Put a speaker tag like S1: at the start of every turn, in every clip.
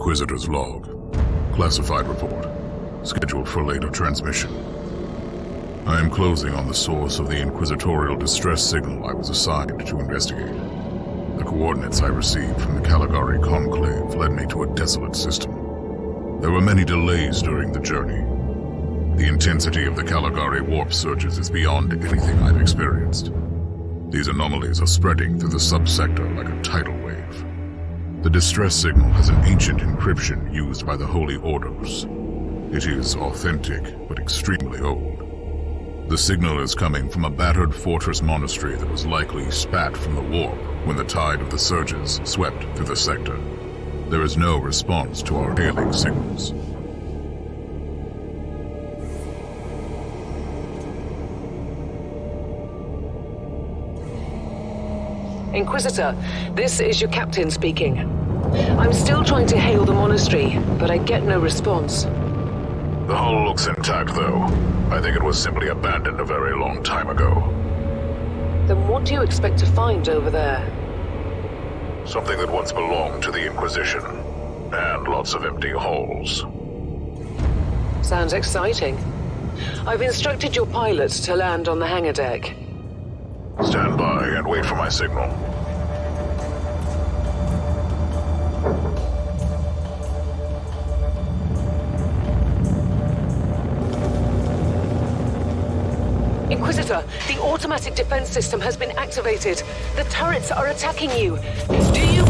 S1: Inquisitor's log. Classified report. Scheduled for later transmission. I am closing on the source of the inquisitorial distress signal I was assigned to investigate. The coordinates I received from the Caligari Conclave led me to a desolate system. There were many delays during the journey. The intensity of the Caligari warp surges is beyond anything I've experienced. These anomalies are spreading through the subsector like a tidal wave. The distress signal has an ancient encryption used by the Holy Orders. It is authentic, but extremely old. The signal is coming from a battered fortress monastery that was likely spat from the warp when the tide of the surges swept through the sector. There is no response to our hailing signals.
S2: Inquisitor, this is your captain speaking. I'm still trying to hail the monastery, but I get no response.
S1: The hull looks intact, though. I think it was simply abandoned a very long time ago.
S2: Then what do you expect to find over there?
S1: Something that once belonged to the Inquisition, and lots of empty holes.
S2: Sounds exciting. I've instructed your pilots to land on the hangar deck.
S1: Stand by and wait for my signal.
S2: Inquisitor, the automatic defense system has been activated. The turrets are attacking you. Do you...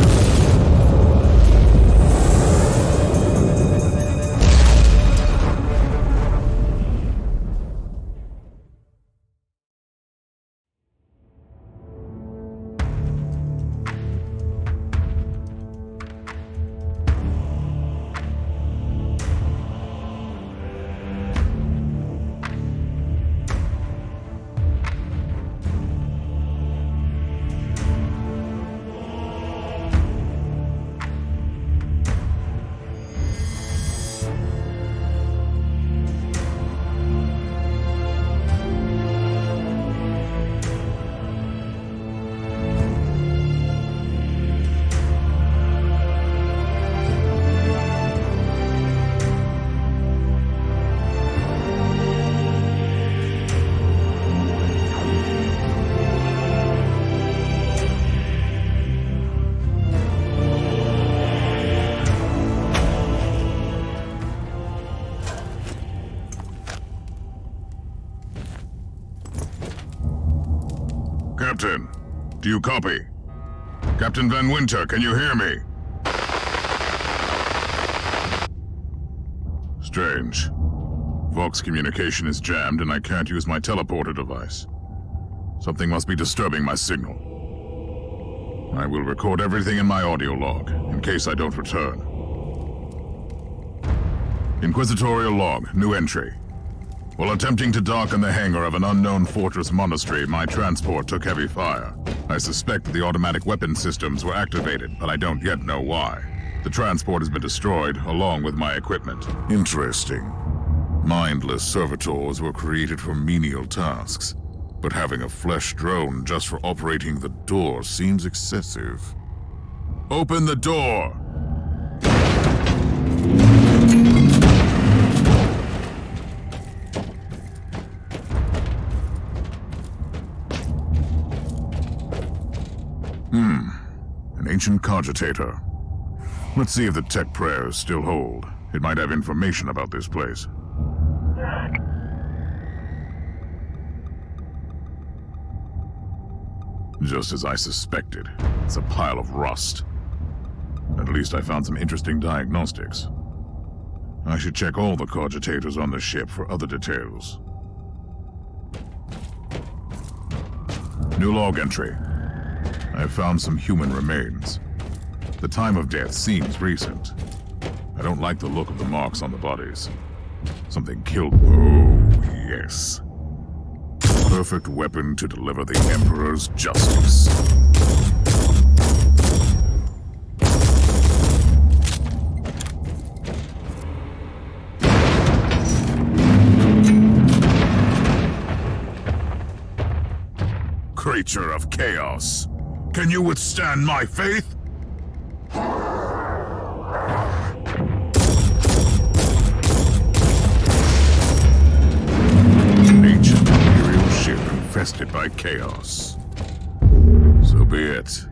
S1: Captain, do you copy? Captain Van Winter, can you hear me? Strange. Vox communication is jammed and I can't use my teleporter device. Something must be disturbing my signal. I will record everything in my audio log, in case I don't return. Inquisitorial log, new entry. While attempting to dock in the hangar of an unknown fortress monastery, my transport took heavy fire. I suspect the automatic weapon systems were activated, but I don't yet know why. The transport has been destroyed, along with my equipment. Interesting. Mindless servitors were created for menial tasks, but having a flesh drone just for operating the door seems excessive. Open the door! An ancient cogitator. Let's see if the tech prayers still hold. It might have information about this place. Just as I suspected, it's a pile of rust. At least I found some interesting diagnostics. I should check all the cogitators on the ship for other details. New log entry. I have found some human remains. The time of death seems recent. I don't like the look of the marks on the bodies. Something killed. Oh, yes. Perfect weapon to deliver the Emperor's justice. Creature of chaos. Can you withstand my faith? infested by chaos. So be it.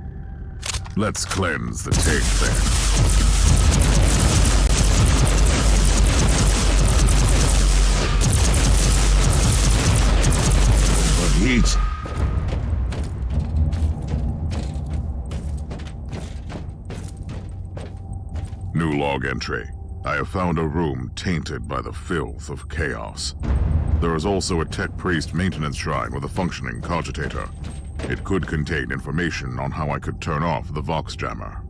S1: Let's cleanse the taint then.
S3: What heat?
S1: New log entry. I have found a room tainted by the filth of chaos. There is also a tech priest maintenance shrine with a functioning cogitator. It could contain information on how I could turn off the Vox jammer.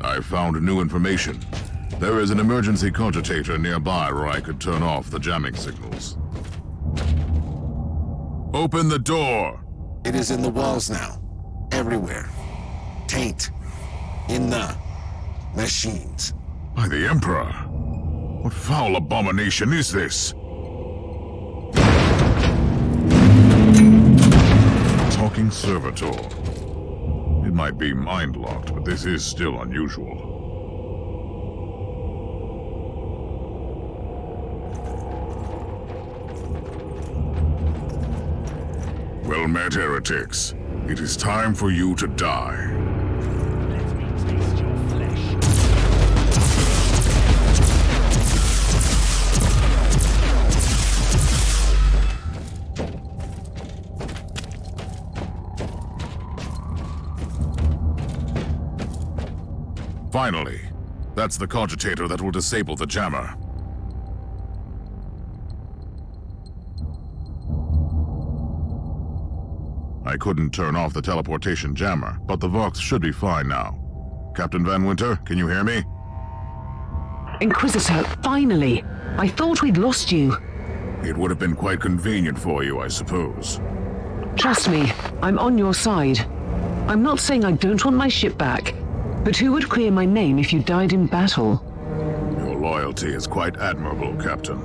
S1: I found new information. There is an emergency cogitator nearby where I could turn off the jamming signals. Open the door!
S3: It is in the walls now. Everywhere. Taint. In the machines.
S1: By the Emperor! What foul abomination is this? Talking servitor. It might be mind-locked, but this is still unusual. Well met, heretics. It is time for you to die.
S4: Let me taste your flesh.
S1: Finally, that's the cogitator that will disable the jammer. I couldn't turn off the teleportation jammer, but the Vox should be fine now. Captain Van Winter, can you hear me?
S2: Inquisitor, finally! I thought we'd lost you.
S1: It would have been quite convenient for you, I suppose.
S2: Trust me, I'm on your side. I'm not saying I don't want my ship back, but who would clear my name if you died in battle?
S1: Your loyalty is quite admirable, Captain.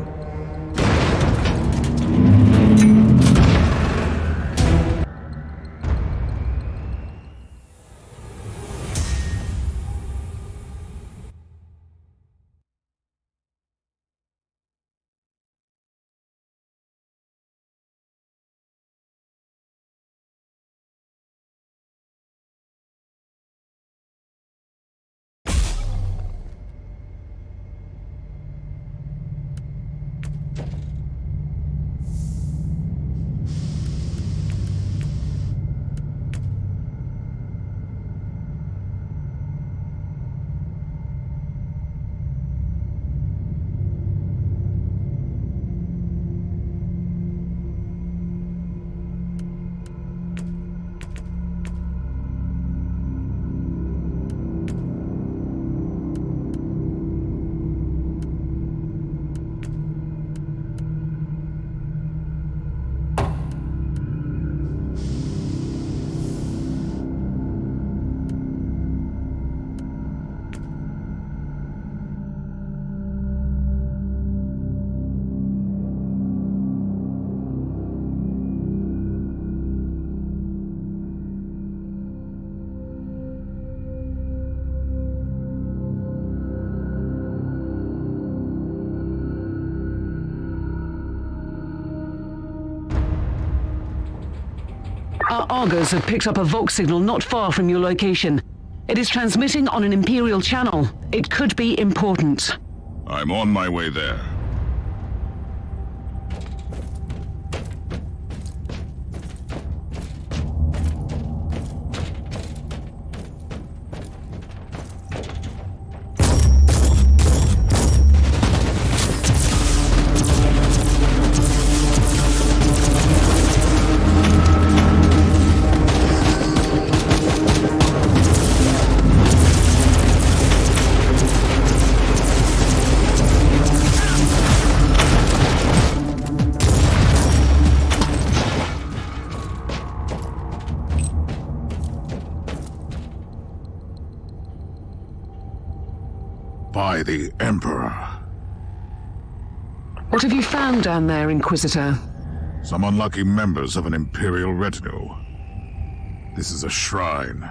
S2: Our Argos have picked up a Vox signal not far from your location. It is transmitting on an Imperial channel. It could be important.
S1: I'm on my way there. by the Emperor.
S2: What have you found down there, Inquisitor?
S1: Some unlucky members of an Imperial retinue. This is a shrine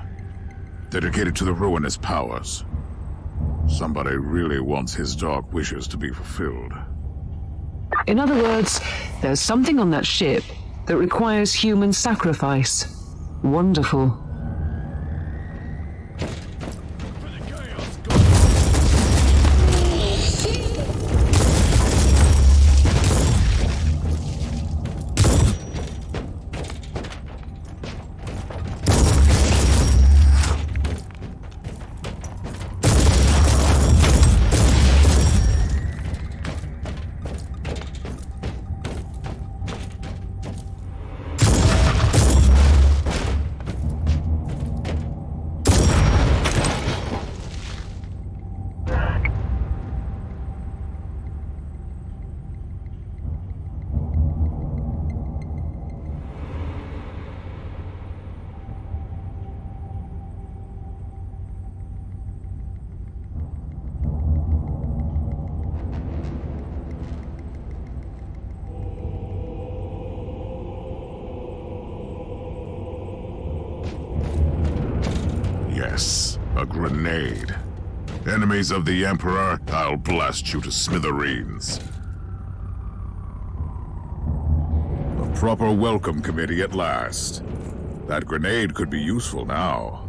S1: dedicated to the ruinous powers. Somebody really wants his dark wishes to be fulfilled.
S2: In other words, there's something on that ship that requires human sacrifice. Wonderful.
S1: Yes, a grenade. Enemies of the Emperor, I'll blast you to smithereens. A proper welcome committee at last. That grenade could be useful now.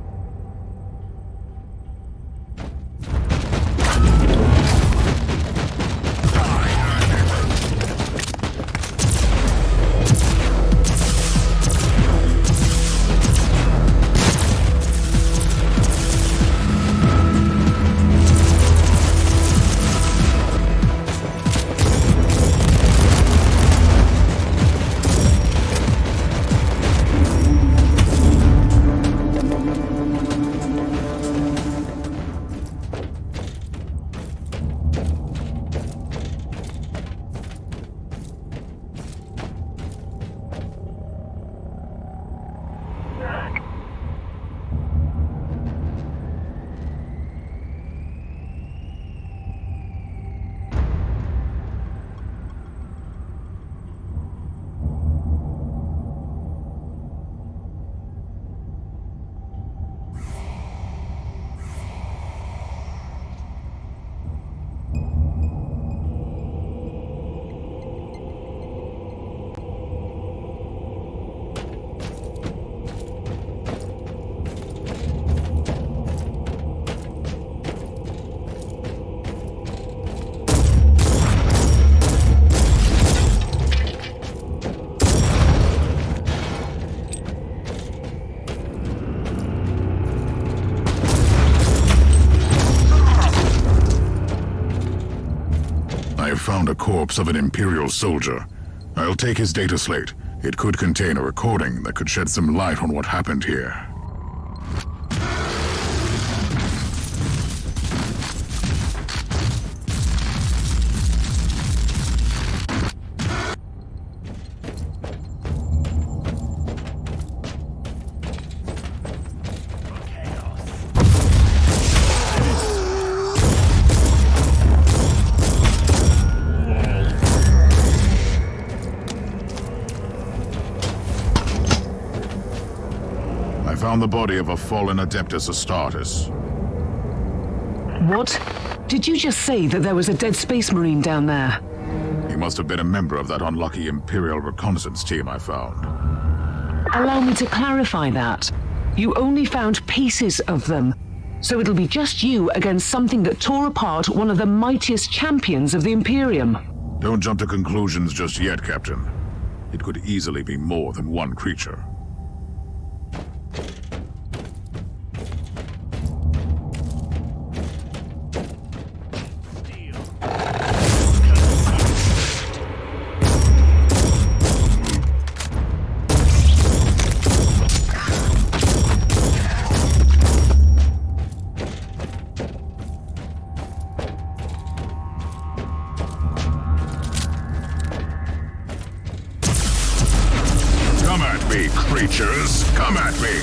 S1: Found a corpse of an Imperial soldier. I'll take his data slate. It could contain a recording that could shed some light on what happened here. Found the body of a fallen Adeptus Astartes.
S2: What? Did you just say that there was a dead space marine down there?
S1: He must have been a member of that unlucky Imperial reconnaissance team I found.
S2: Allow me to clarify that. You only found pieces of them, so it'll be just you against something that tore apart one of the mightiest champions of the Imperium.
S1: Don't jump to conclusions just yet, Captain. It could easily be more than one creature. Creatures, come at me!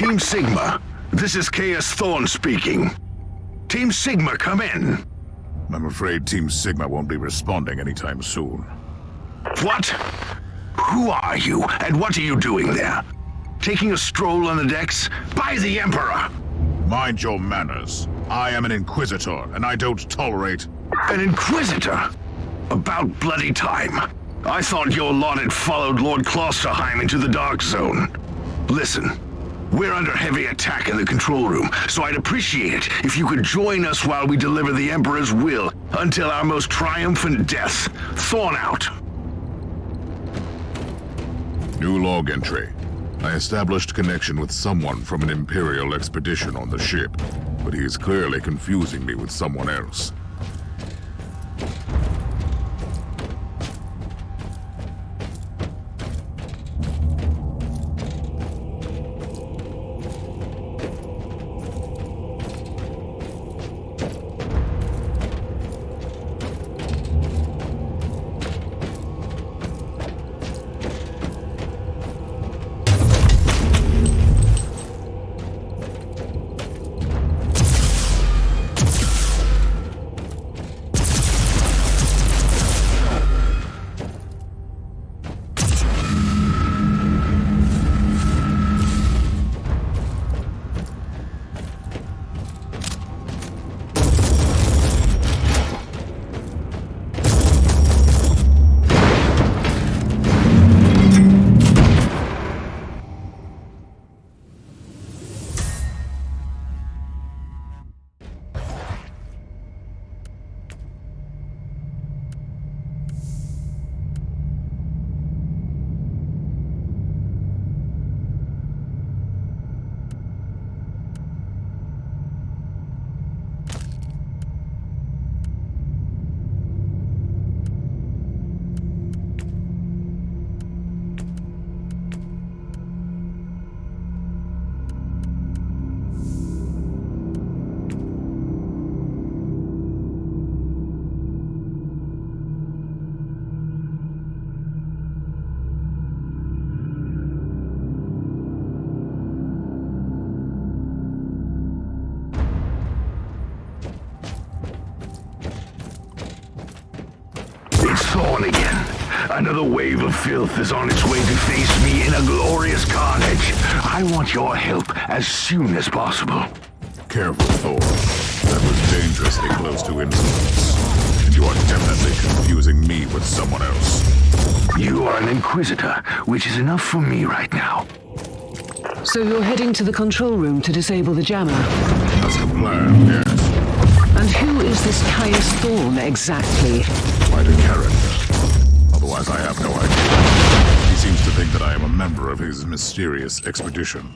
S5: Team Sigma, this is KS Thorn speaking. Team Sigma, come in.
S1: I'm afraid Team Sigma won't be responding anytime soon.
S5: What? Who are you, and what are you doing there? Taking a stroll on the decks? By the Emperor!
S1: Mind your manners. I am an Inquisitor, and I don't tolerate...
S5: An Inquisitor? About bloody time. I thought your lot had followed Lord Klosterheim into the Dark Zone. Listen, we're under heavy attack in the control room, so I'd appreciate it if you could join us while we deliver the Emperor's will until our most triumphant death. Thorn out.
S1: New log entry. I established connection with someone from an Imperial expedition on the ship, but he is clearly confusing me with someone else.
S5: Thorn again. Another wave of filth is on its way to face me in a glorious carnage. I want your help as soon as possible.
S1: Careful, Thor. That was dangerously close to insolence. And you are definitely confusing me with someone else.
S5: You are an Inquisitor, which is enough for me right now.
S2: So you're heading to the control room to disable the jammer.
S1: That's the plan, yes.
S2: And who is this Caius Thorn exactly?
S1: Quite a character. Otherwise, I have no idea. He seems to think that I am a member of his mysterious expedition.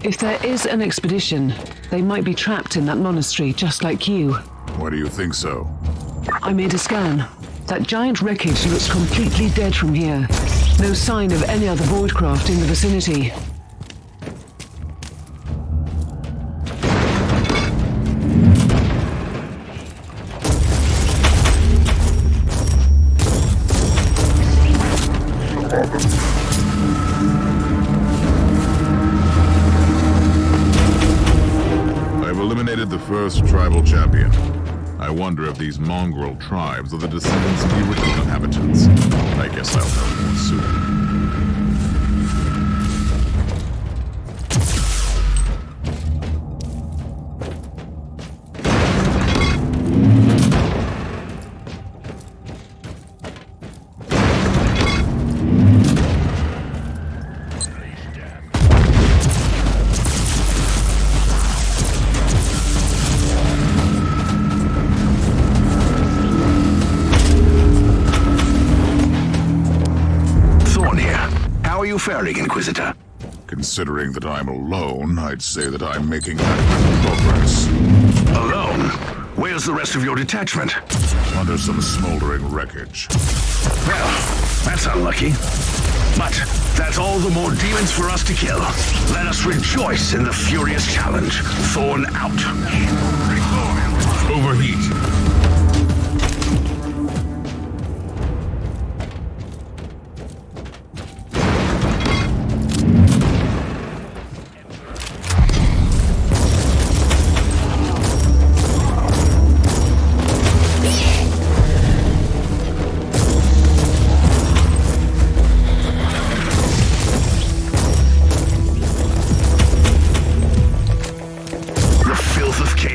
S2: If there is an expedition, they might be trapped in that monastery just like you.
S1: Why do you think so?
S2: I made a scan. That giant wreckage looks completely dead from here. No sign of any other voidcraft in the vicinity.
S1: The first tribal champion. I wonder if these mongrel tribes are the descendants of the original inhabitants. I guess I'll know more soon.
S5: Faring, Inquisitor.
S1: Considering that I'm alone, I'd say that I'm making adequate progress.
S5: Alone? Where's the rest of your detachment?
S1: Under some smoldering wreckage.
S5: Well, that's unlucky. But that's all the more demons for us to kill. Let us rejoice in the furious challenge. Thorn out.
S1: Overheat.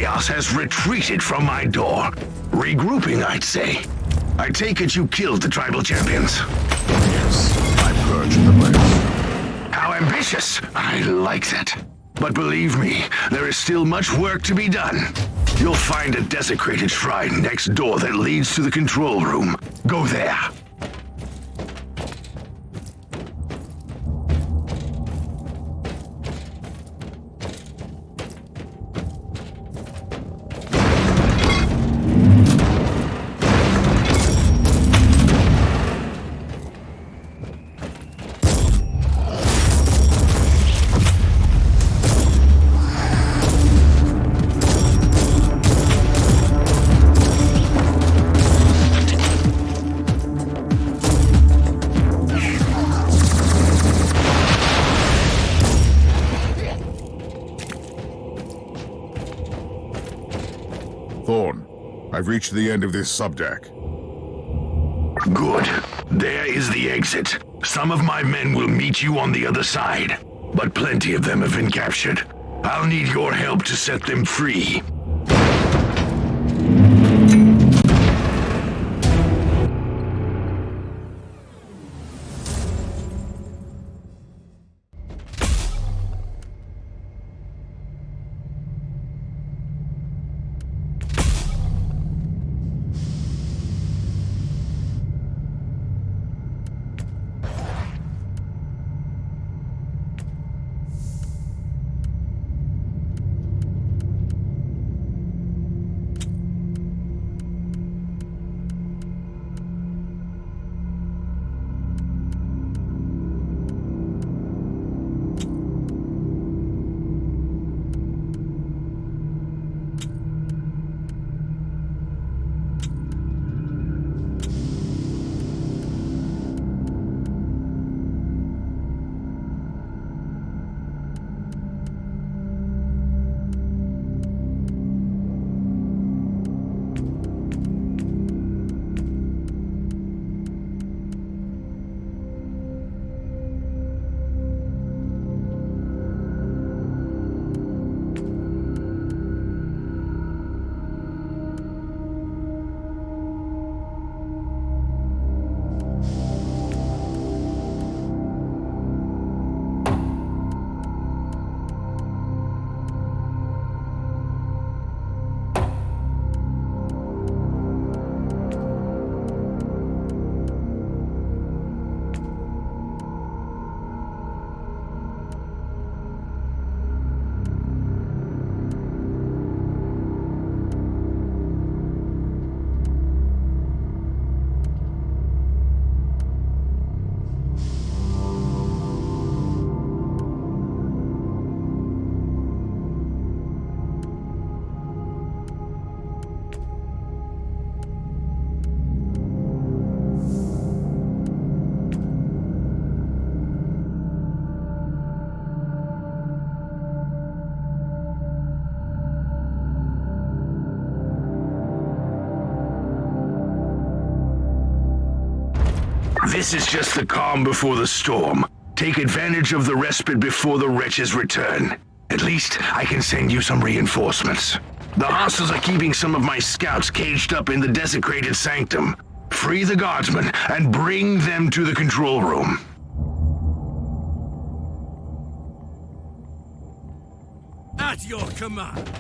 S5: chaos has retreated from my door. Regrouping, I'd say. I take it you killed the tribal champions.
S1: Yes, I purged the place.
S5: How ambitious! I like that. But believe me, there is still much work to be done. You'll find a desecrated shrine next door that leads to the control room. Go there.
S1: Thorn, I've reached the end of this subdeck.
S5: Good. There is the exit. Some of my men will meet you on the other side, but plenty of them have been captured. I'll need your help to set them free. This is just the calm before the storm. Take advantage of the respite before the wretches return. At least I can send you some reinforcements. The hostiles are keeping some of my scouts caged up in the desecrated sanctum. Free the guardsmen and bring them to the control room.
S4: At your command.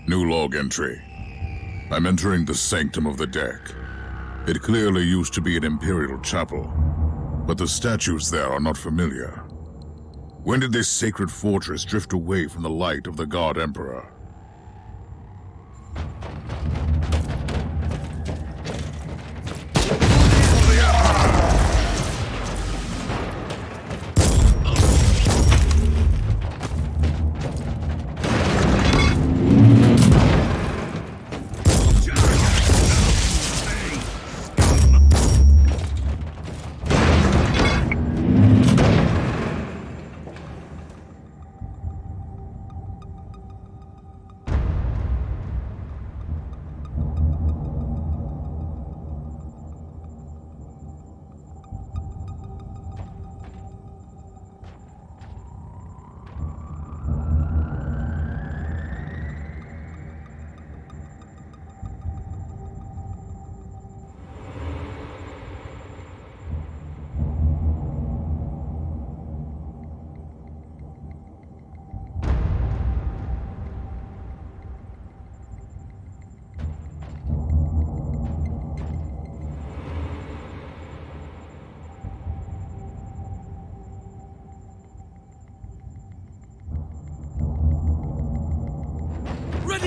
S1: New log entry. I'm entering the sanctum of the deck. It clearly used to be an imperial chapel, but the statues there are not familiar. When did this sacred fortress drift away from the light of the God Emperor?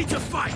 S4: Ready to fight!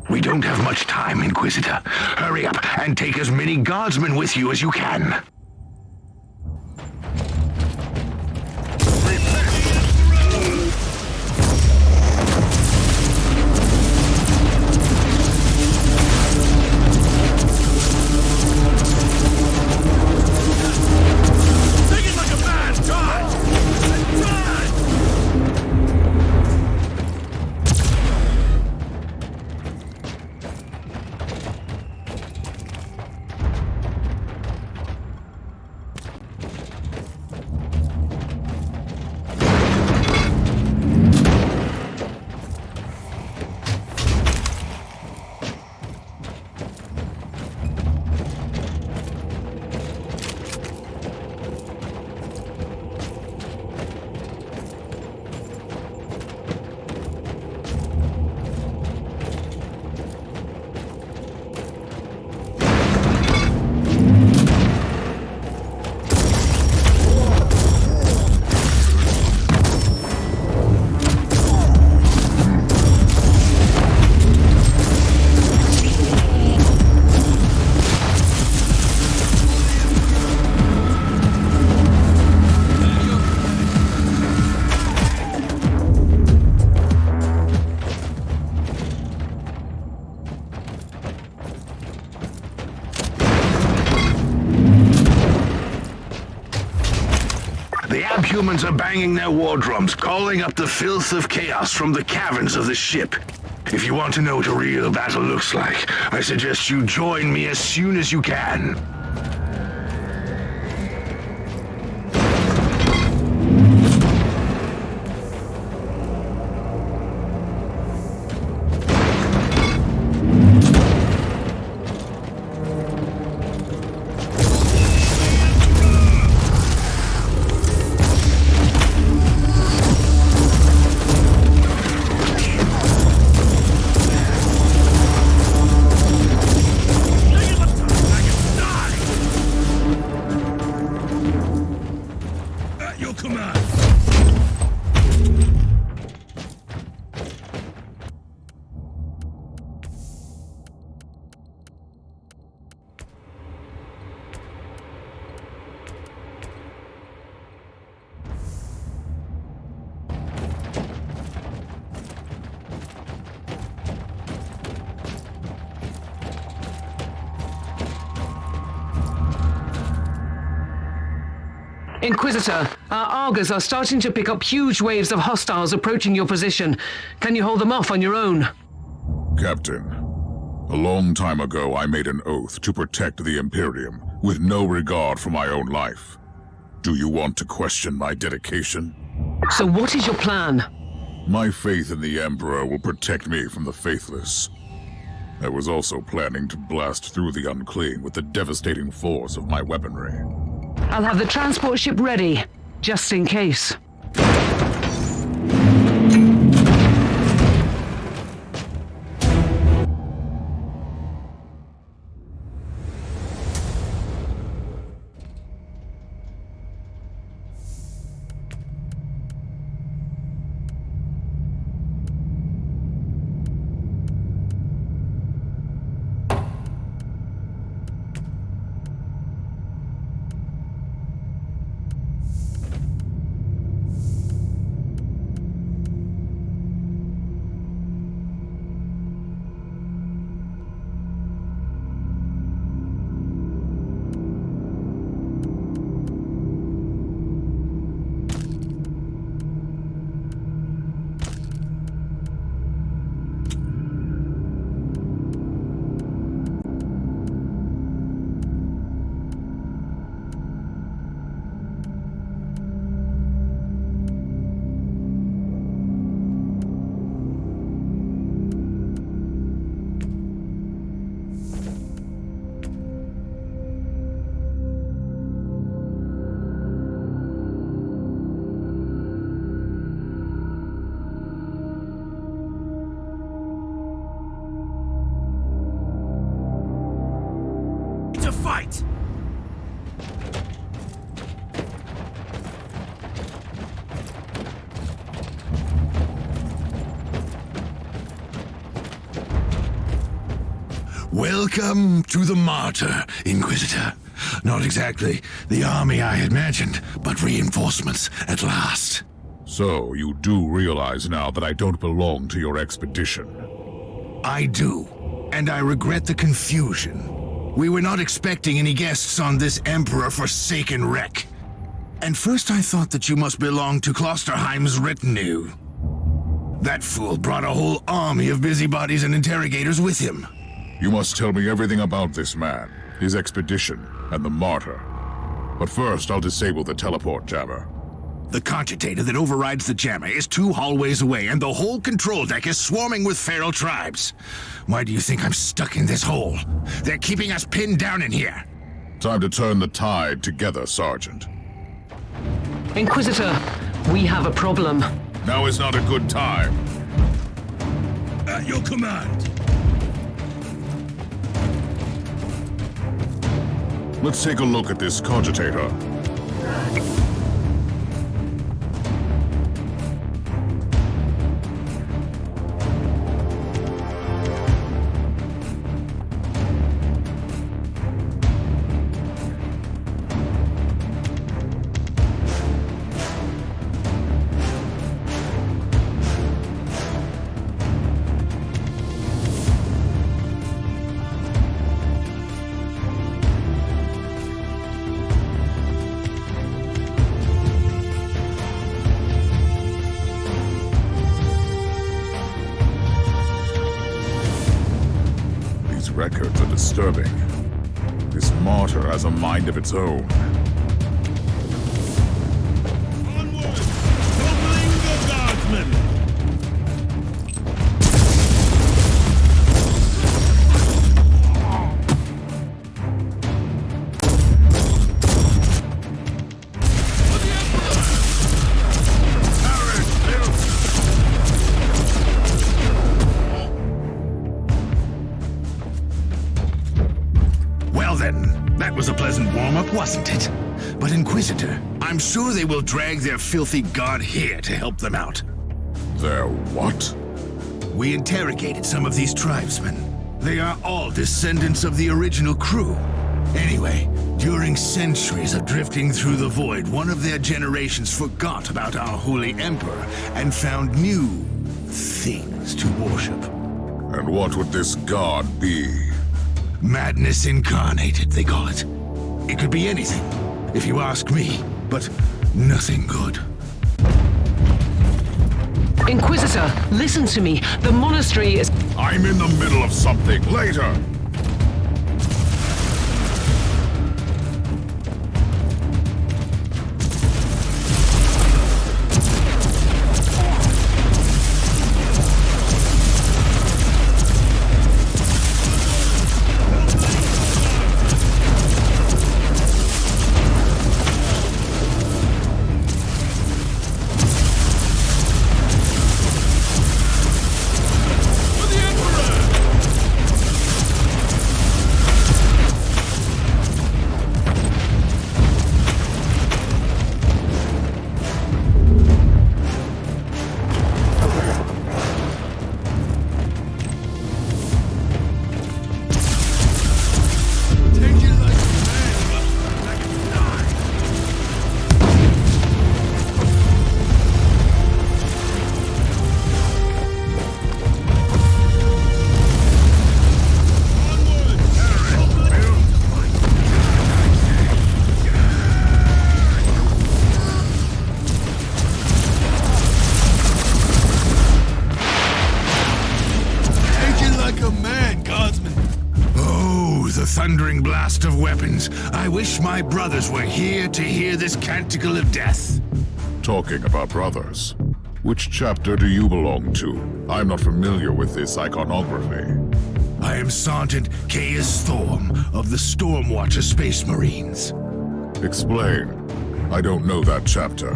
S5: We don't have much time, Inquisitor. Hurry up and take as many guardsmen with you as you can.
S4: Take it like a man! Charge! Charge!
S5: The abhumans are banging their war drums, calling up the filth of chaos from the caverns of the ship. If you want to know what a real battle looks like, I suggest you join me as soon as you can.
S4: Your command!
S2: Inquisitor, our Argers are starting to pick up huge waves of hostiles approaching your position. Can you hold them off on your own?
S1: Captain, a long time ago I made an oath to protect the Imperium with no regard for my own life. Do you want to question my dedication?
S2: So what is your plan?
S1: My faith in the Emperor will protect me from the faithless. I was also planning to blast through the unclean with the devastating force of my weaponry.
S2: I'll have the transport ship ready, just in case.
S4: fight!
S5: Welcome to the Martyr, Inquisitor. Not exactly the army I had imagined, but reinforcements at last.
S1: So, you do realize now that I don't belong to your expedition?
S5: I do, and I regret the confusion. We were not expecting any guests on this Emperor-forsaken wreck. And first I thought that you must belong to Klosterheim's retinue. That fool brought a whole army of busybodies and interrogators with him.
S1: You must tell me everything about this man, his expedition, and the Martyr. But first, I'll disable the teleport jammer.
S5: The cogitator that overrides the jammer is 2 hallways away, and the whole control deck is swarming with feral tribes. Why do you think I'm stuck in this hole? They're keeping us pinned down in here.
S1: Time to turn the tide together, Sergeant.
S2: Inquisitor, we have a problem.
S1: Now is not a good time.
S4: At your command!
S1: Let's take a look at this cogitator. Records are disturbing. This Martyr has a mind of its own.
S4: Onward! Toppling the guardsmen!
S5: That was a pleasant warm-up, wasn't it? But Inquisitor, I'm sure they will drag their filthy god here to help them out.
S1: Their what?
S5: We interrogated some of these tribesmen. They are all descendants of the original crew. Anyway, during centuries of drifting through the void, one of their generations forgot about our holy emperor and found new things to worship.
S1: And what would this god be?
S5: Madness incarnated, they call it. It could be anything, if you ask me, but nothing good.
S2: Inquisitor, listen to me. The monastery is...
S1: I'm in the middle of something. Later!
S5: thundering blast of weapons. I wish my brothers were here to hear this canticle of death.
S1: Talking about brothers, which chapter do you belong to? I'm not familiar with this iconography.
S5: I am Sergeant Caius Storm of the Stormwatcher Space Marines.
S1: Explain. I don't know that chapter.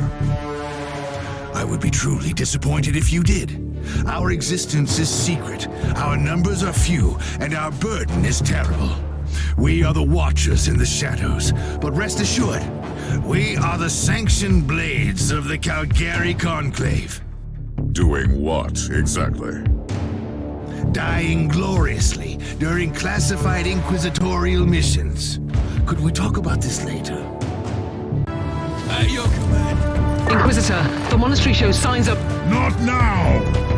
S5: I would be truly disappointed if you did. Our existence is secret, our numbers are few, and our burden is terrible.
S4: We are the Watchers in the shadows, but rest assured, we are the sanctioned blades of the Calgary Conclave.
S1: Doing what, exactly?
S4: Dying gloriously during classified inquisitorial missions. Could we talk about this later? At your command.
S2: Inquisitor, the monastery shows signs of...
S1: Not now!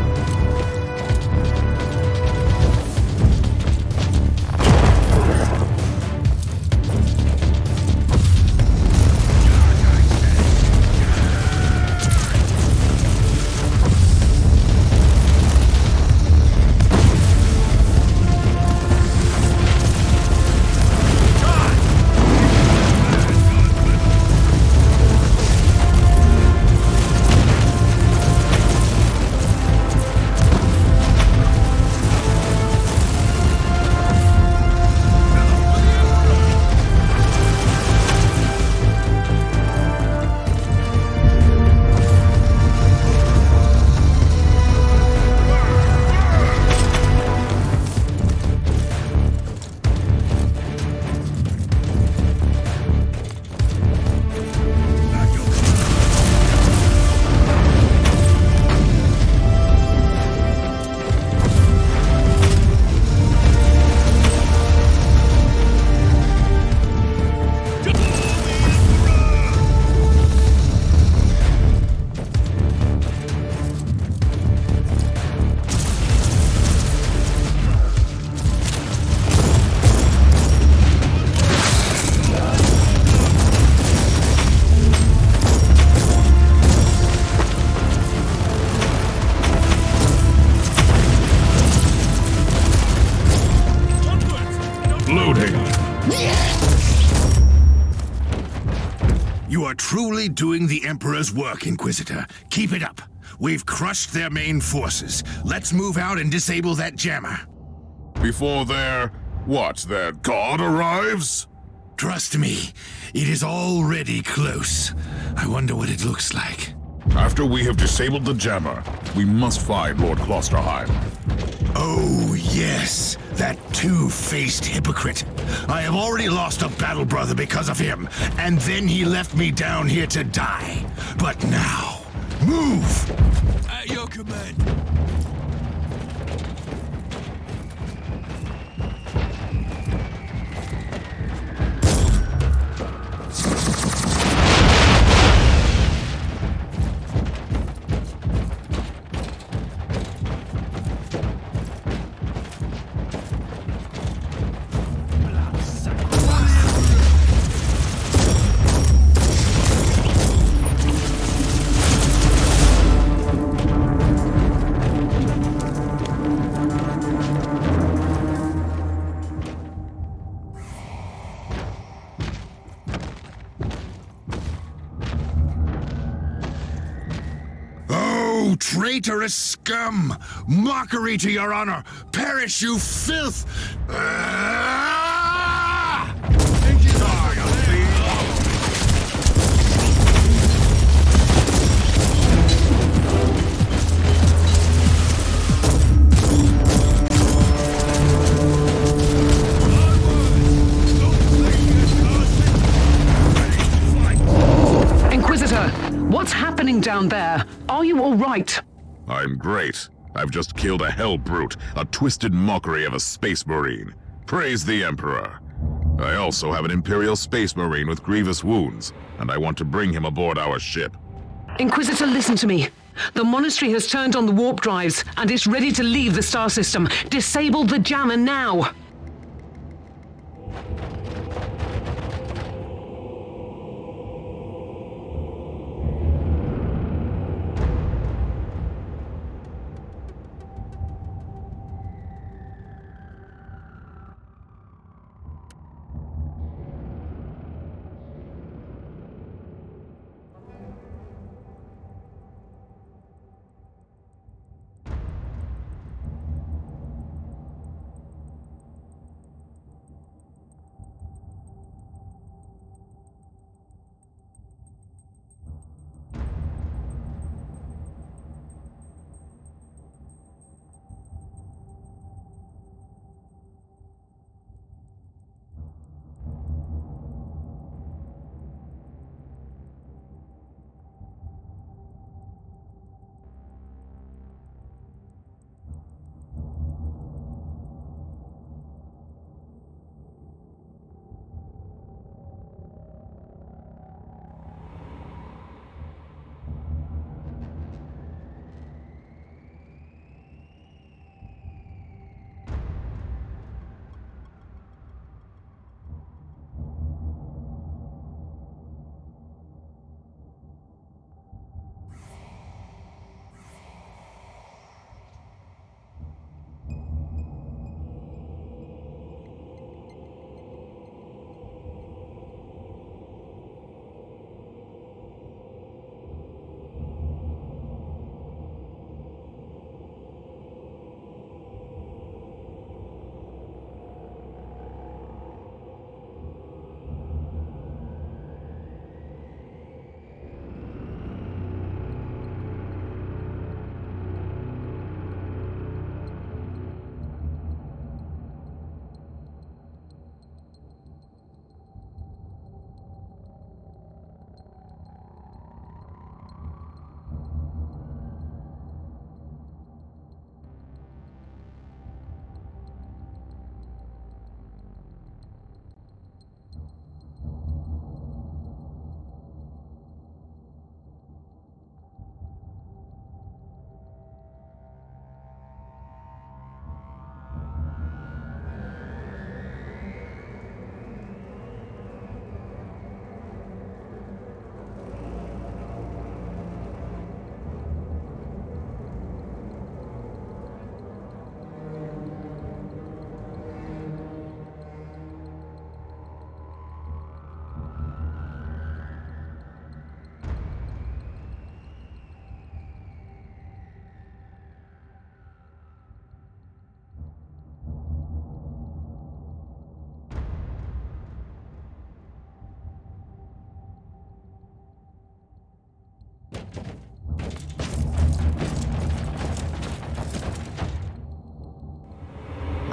S4: You are truly doing the Emperor's work, Inquisitor. Keep it up. We've crushed their main forces. Let's move out and disable that jammer.
S1: Before their god arrives?
S4: Trust me, it is already close. I wonder what it looks like.
S1: After we have disabled the jammer, we must find Lord Klosterheim.
S4: Oh, yes. That two-faced hypocrite. I have already lost a battle brother because of him, and then he left me down here to die. But now, move! At your command. Traitorous scum! Mockery to your honor! Perish, you filth!
S2: Inquisitor, what's happening down there? Are you all right?
S1: I'm great. I've just killed a hell brute, a twisted mockery of a space marine. Praise the Emperor. I also have an Imperial space marine with grievous wounds, and I want to bring him aboard our ship.
S2: Inquisitor, listen to me. The monastery has turned on the warp drives, and it's ready to leave the star system. Disable the jammer now!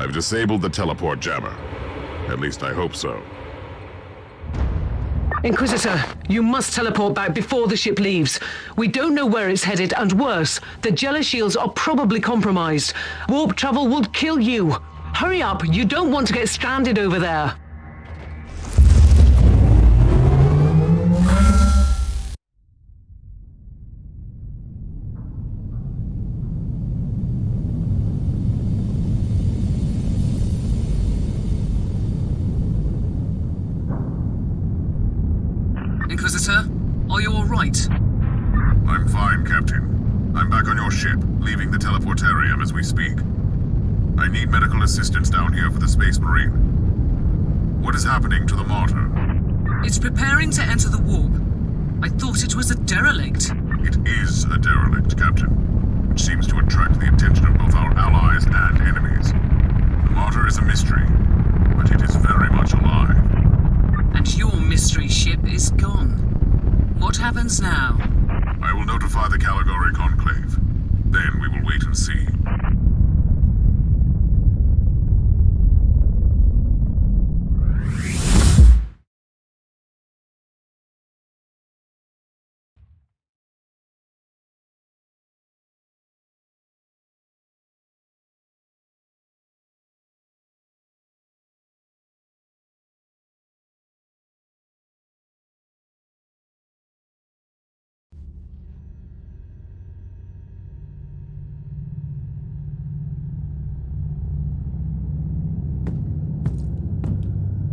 S1: I've disabled the teleport jammer. At least I hope so.
S2: Inquisitor, you must teleport back before the ship leaves. We don't know where it's headed, and worse, the Jella shields are probably compromised. Warp travel would kill you. Hurry up, you don't want to get stranded over there.
S6: Inquisitor, are you all right?
S1: I'm fine, Captain. I'm back on your ship, leaving the teleportarium as we speak. I need medical assistance down here for the Space Marine. What is happening to the Martyr?
S6: It's preparing to enter the warp. I thought it was a derelict.
S1: It is a derelict, Captain, which seems to attract the attention of both our allies and enemies. The Martyr is a mystery, but it is very much alive.
S6: And your mystery ship is gone. What happens now?
S1: I will notify the Caligari Conclave. Then we will wait and see.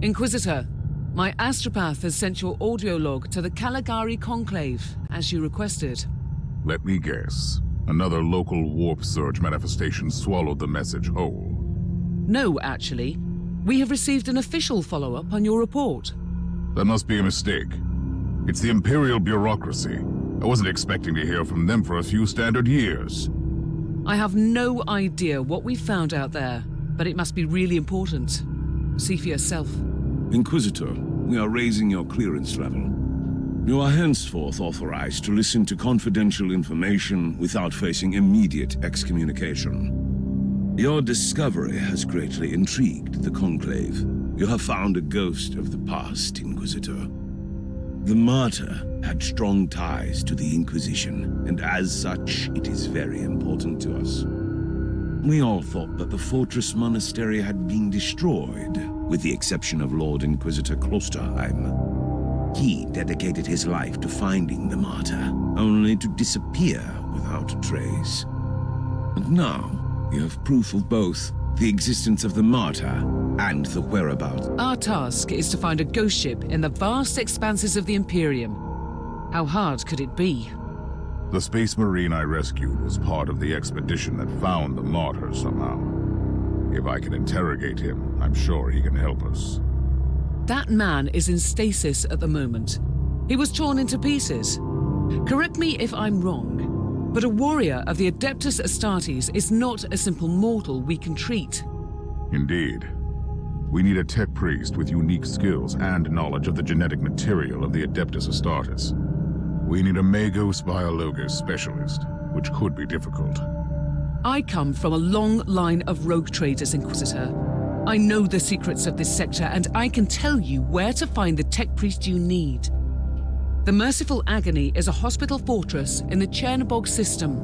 S2: Inquisitor, my astropath has sent your audio log to the Caligari Conclave, as you requested.
S1: Let me guess. Another local warp surge manifestation swallowed the message whole.
S2: No, actually. We have received an official follow-up on your report.
S1: That must be a mistake. It's the Imperial bureaucracy. I wasn't expecting to hear from them for a few standard years.
S2: I have no idea what we found out there, but it must be really important. See for yourself.
S7: Inquisitor, we are raising your clearance level. You are henceforth authorized to listen to confidential information without facing immediate excommunication. Your discovery has greatly intrigued the Conclave. You have found a ghost of the past, Inquisitor. The Martyr had strong ties to the Inquisition, and as such, it is very important to us. We all thought that the Fortress Monastery had been destroyed, with the exception of Lord Inquisitor Klosterheim. He dedicated his life to finding the Martyr, only to disappear without a trace. And now, you have proof of both the existence of the Martyr and the whereabouts.
S2: Our task is to find a ghost ship in the vast expanses of the Imperium. How hard could it be?
S1: The Space Marine I rescued was part of the expedition that found the Martyr somehow. If I can interrogate him, I'm sure he can help us.
S2: That man is in stasis at the moment. He was torn into pieces. Correct me if I'm wrong, but a warrior of the Adeptus Astartes is not a simple mortal we can treat.
S1: Indeed. We need a tech priest with unique skills and knowledge of the genetic material of the Adeptus Astartes. We need a Magos Biologos specialist, which could be difficult.
S2: I come from a long line of rogue traders, Inquisitor. I know the secrets of this sector, and I can tell you where to find the tech priest you need. The Merciful Agony is a hospital fortress in the Chernobog system.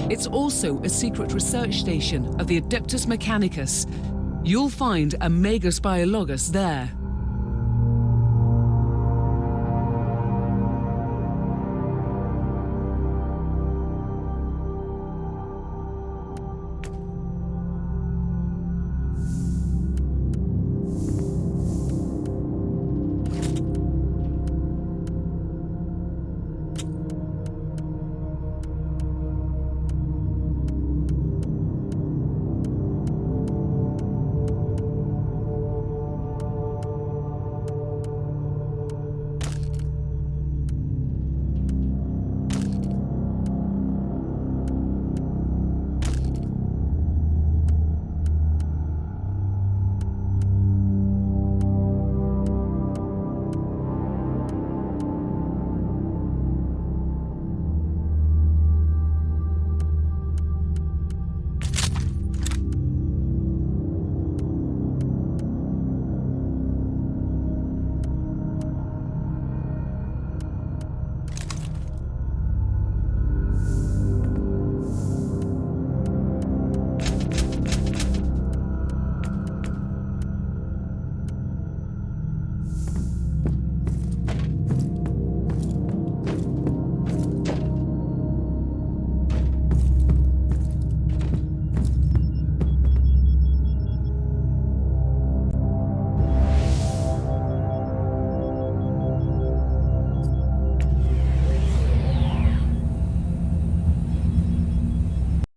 S2: It's also a secret research station of the Adeptus Mechanicus. You'll find a Magos Biologos there.